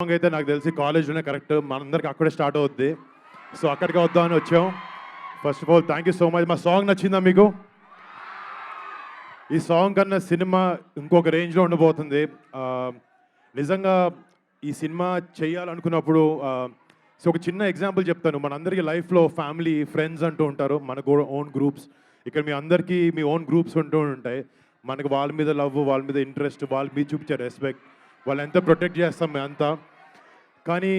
Song అయితే నాకు తెలిసి కాలేజ్లోనే కరెక్ట్ మనందరికి అక్కడే స్టార్ట్ అవుద్ది. సో అక్కడికి వద్దామని వచ్చాం. First of all thank you so much. మా సాంగ్ నచ్చిందా మీకు? ఈ సాంగ్ కన్నా సినిమా ఇంకొక రేంజ్లో ఉండబోతుంది. నిజంగా ఈ సినిమా చేయాలనుకున్నప్పుడు సో ఒక చిన్న ఎగ్జాంపుల్ చెప్తాను. మనందరికీ లైఫ్లో ఫ్యామిలీ ఫ్రెండ్స్ అంటూ ఉంటారు, మనకు ఓన్ గ్రూప్స్. ఇక్కడ మీ అందరికీ మీ ఓన్ గ్రూప్స్ ఉంటూ ఉంటాయి. మనకు వాళ్ళ మీద లవ్, వాళ్ళ మీద ఇంట్రెస్ట్, వాళ్ళ మీద చూపించే రెస్పెక్ట్, వాళ్ళు ఎంత ప్రొటెక్ట్ చేస్తాం అంతా. కానీ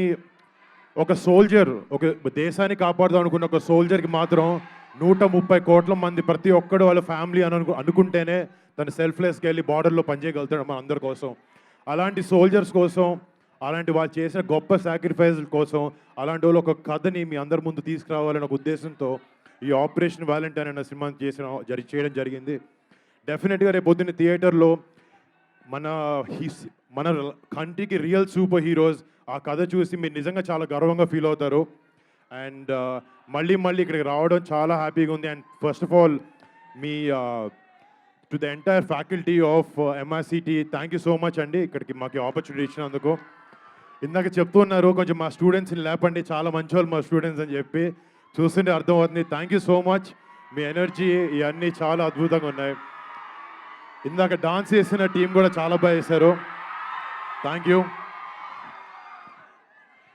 ఒక సోల్జర్, ఒక దేశాన్ని కాపాడుదాం అనుకున్న ఒక సోల్జర్కి మాత్రం 130 కోట్ల మంది ప్రతి ఒక్కడు వాళ్ళ ఫ్యామిలీ అనుకుంటేనే తను సెల్ఫ్లెస్కి వెళ్ళి బార్డర్లో పనిచేయగలుగుతాడు మన అందరి కోసం. అలాంటి సోల్జర్స్ కోసం, అలాంటి వాళ్ళు చేసిన గొప్ప సాక్రిఫైస్ కోసం, అలాంటి వాళ్ళు ఒక కథని మీ అందరి ముందు తీసుకురావాలనే ఒక ఉద్దేశంతో ఈ ఆపరేషన్ వ్యాలంటైన్ అనే సినిమా చేయడం జరిగింది. డెఫినెట్గా రేపు పొద్దున్న థియేటర్లో మన కంట్రీకి రియల్ సూపర్ హీరోస్ ఆ కథ చూసి మీరు నిజంగా చాలా గర్వంగా ఫీల్ అవుతారు. అండ్ మళ్ళీ ఇక్కడికి రావడం చాలా హ్యాపీగా ఉంది. And first of all me to the entire faculty of MRCT thank you so much అండి, ఇక్కడికి మాకు ఆపర్చునిటీ ఇచ్చినందుకు. ఇందాక చెప్తున్నారు కొంచెం మా స్టూడెంట్స్ని లేపండి, చాలా మంచి వాళ్ళు మా స్టూడెంట్స్ అని చెప్పి చూస్తుంటే అర్థమవుతుంది. Thank you so much. Me energy ఇవన్నీ చాలా అద్భుతంగా ఉన్నాయి. ఇందాక డాన్స్ చేసిన టీం కూడా చాలా బాగా చేశారు. Thank you.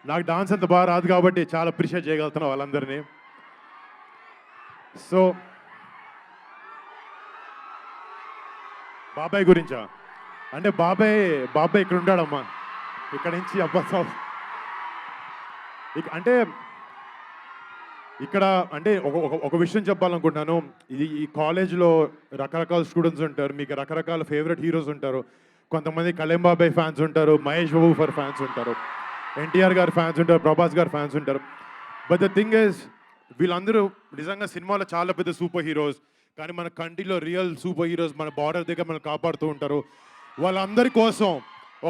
నాకు డాన్స్ అంత బాగా రాదు కాబట్టి చాలా అప్రిషియేట్ చేయగలుగుతున్నాను వాళ్ళందరినీ. సో బాబాయ్ గురించా అంటే బాబాయ్ ఇక్కడ ఉంటాడమ్మా. ఇక్కడ నుంచి అబ్బా అంటే ఒక విషయం చెప్పాలనుకుంటున్నాను. ఈ కాలేజ్లో రకరకాల స్టూడెంట్స్ ఉంటారు, మీకు రకరకాల ఫేవరెట్ హీరోస్ ఉంటారు. కొంతమంది కళ్యాణ్ బాబాయ్ ఫ్యాన్స్ ఉంటారు, మహేష్ బాబు ఫ్యాన్స్ ఉంటారు, ఎన్టీఆర్ గారి ఫ్యాన్స్ ఉంటారు, ప్రభాస్ గారి ఫ్యాన్స్ ఉంటారు. బట్ ద థింగ్ ఈజ్ వీళ్ళందరూ నిజంగా సినిమాలో చాలా పెద్ద సూపర్ హీరోస్. కానీ మన కంట్రీలో రియల్ సూపర్ హీరోస్ మన బార్డర్ దగ్గర మనం కాపాడుతూ ఉంటారు. వాళ్ళందరి కోసం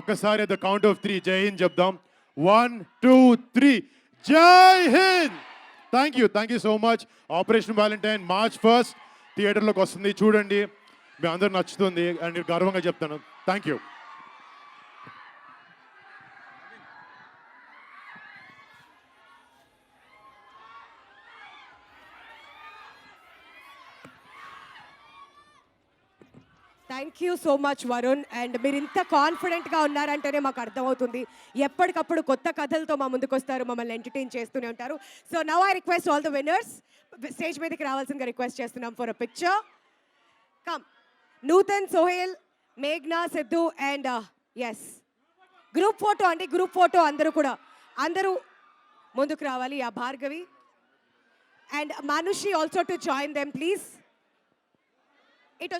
ఒక్కసారి ద కౌంట్ ఆఫ్ 3 జై హింద్ చెప్దాం. 1 2 3 జై Hind. Thank you so much. Operation Valentine March 1 థియేటర్లోకి వస్తుంది, చూడండి. మీ అందరూ నచ్చుతుంది అండ్ గర్వంగా చెప్తాను. Thank you. Thank you so much Varun. And మీరు ఇంత కాన్ఫిడెంట్గా ఉన్నారంటేనే మాకు అర్థమవుతుంది. ఎప్పటికప్పుడు కొత్త కథలతో మా ముందుకు వస్తారు, మమ్మల్ని ఎంటర్టైన్ చేస్తూనే ఉంటారు. So now I request all the winners stage మీదకి రావాల్సిందిగా రిక్వెస్ట్ చేస్తున్నాం for a picture. Come Nutan, Sohel, మేఘ్నా, Siddhu and S group photo అండి. గ్రూప్ ఫోటో అందరూ ముందుకు రావాలి. ఆ Bhargavi and Manushi also to join them please. It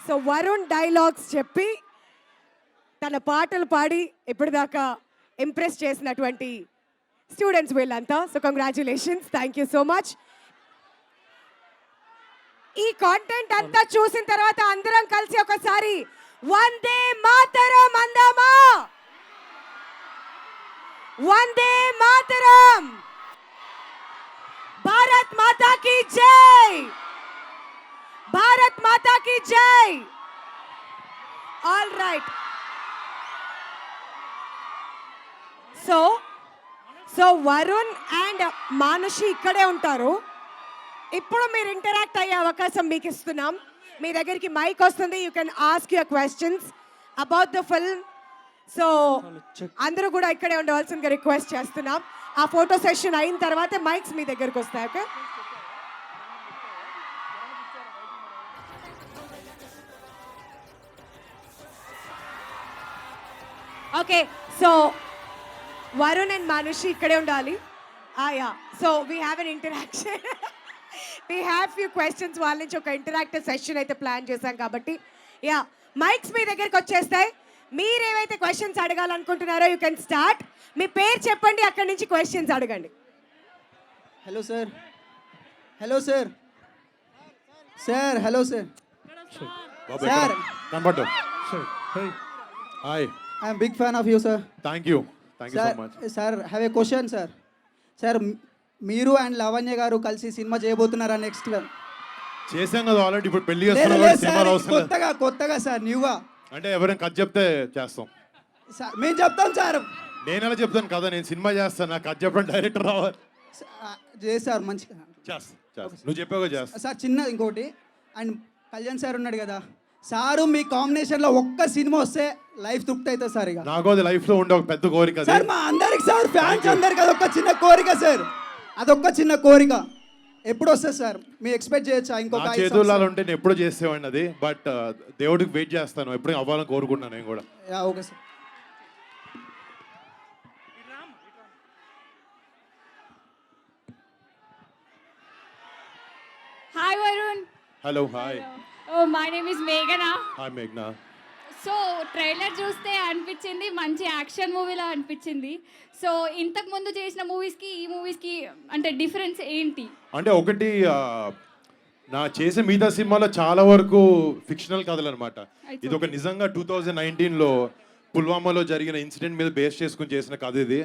so Varun dialogues చెప్పి తన పాటలు పాడి ఇప్పటిదాకా ఇంప్రెస్ చేసినటువంటి స్టూడెంట్స్ వీళ్ళంతా. So congratulations, thank you so much. ఈ కాంటెంట్ అంతా చూసిన తర్వాత అందరం కలిసి ఒకసారి వందే మాతరం అందామా? వందే మాతరం. భారత్ మాతా కీ జై. భారత్ మాతా కీ జై. All right. So Varun and Manushi ఇక్కడే ఉంటారు. ఇప్పుడు మీరు ఇంటరాక్ట్ అయ్యే అవకాశం మీకు ఇస్తున్నాం. మీ దగ్గరికి మైక్ వస్తుంది, you can ask your questions about the film. So అందరూ కూడా ఇక్కడే ఉండవలసిందిగా రిక్వెస్ట్ చేస్తున్నాం. ఆ ఫోటో సెషన్ అయిన తర్వాత మైక్స్ మీ దగ్గరకు వస్తాయి. Okay. Okay, so Varun and Manushi ఇక్కడే ఉండాలి. Yeah, so we have an interaction. We have few questions. వాళ్ళ నుంచి ఒక ఇంటరాక్టివ్ సెషన్ అయితే ప్లాన్ చేశాం కాబట్టి యా మైక్స్ మీ దగ్గరికి వచ్చేస్తాయి. మీరు ఏవైతే క్వశ్చన్స్ అడగాలనుకుంటున్నారో యూ కెన్ స్టార్ట్. మీ పేరు చెప్పండి, అక్కడి నుంచి క్వశ్చన్స్ అడగండి. Hello sir. Hello sir. Sir hello sir. Sir కనపడ్డా. Hi. I am big fan of you, sir. Thank you so much. Sir, have a question, sir. Sir, మీరు and Lavanya గారు కలిసి సినిమా చేయబోతున్నారా నెక్స్ట్? చేసాం కదా ఆల్రెడీ, ఇప్పుడు పెళ్లి లేదు చేస్తున్నాం లేదు కాబట్టి సార్, సినిమాలు అవసరం లేదు. కొత్తగా సార్, న్యూగా. అంటే ఎవరైనా కథ చెప్తే చేస్తాం. సార్ మేము చెప్తాం సార్. నేను ఎలా చెప్తాను కదా, నేను సినిమా చేస్తాను, నాకు కథ చెప్పడం డైరెక్టర్ రావాలి. చేశారు మంచిగా. చేస్తా, నువ్వు చెప్పావు చేస్తా. సార్ చిన్న ఇంకోటి, అండ్ కళ్యాణ్ సార్ ఉన్నాడు కదా సారు, మీ కాంబినేషన్లో ఒక్క సినిమా వస్తే లైఫ్ తృప్తి అవుతుంది సార్. ఇక నాకు అది లైఫ్ లో ఉండే ఒక పెద్ద కోరిక అది. సార్ మా అందరికి సార్, ఫ్యాన్స్ అందరికి అదొక చిన్న కోరిక సార్, అదొక్క చిన్న కోరిక. ఎప్పుడు వస్తుంది సార్, మీరు ఎక్స్పెక్ట్ చేయొచ్చా? నా ఇంకొక 5 చేతుల్లో సంవత్సరాలు? ఉంటే నేను ఎప్పుడో చేసేవాడిని అది, బట్ దేవుడికి వెయిట్ చేస్తాను, ఎప్పుడు అవ్వాలని కోరుకుంటున్నాను నేను కూడా. Yeah, okay sir. Hi Varun. Hello, hi. Oh, my name is Meghana. Hi మేఘ్నా. సో ట్రైలర్ చూస్తే అనిపించింది మంచి యాక్షన్ మూవీలా అనిపించింది. సో ఇంతకు ముందు చేసిన మూవీస్కి ఈ మూవీస్కి అంటే డిఫరెన్స్ ఏంటి? అంటే ఒకటి నా చేసే మిగతా సినిమాలో చాలా వరకు ఫిక్షనల్ కథలు అనమాట. ఇది ఒక నిజంగా 2019లో పుల్వామాలో జరిగిన ఇన్సిడెంట్ మీద బేస్ చేసుకుని చేసిన కథ ఇది.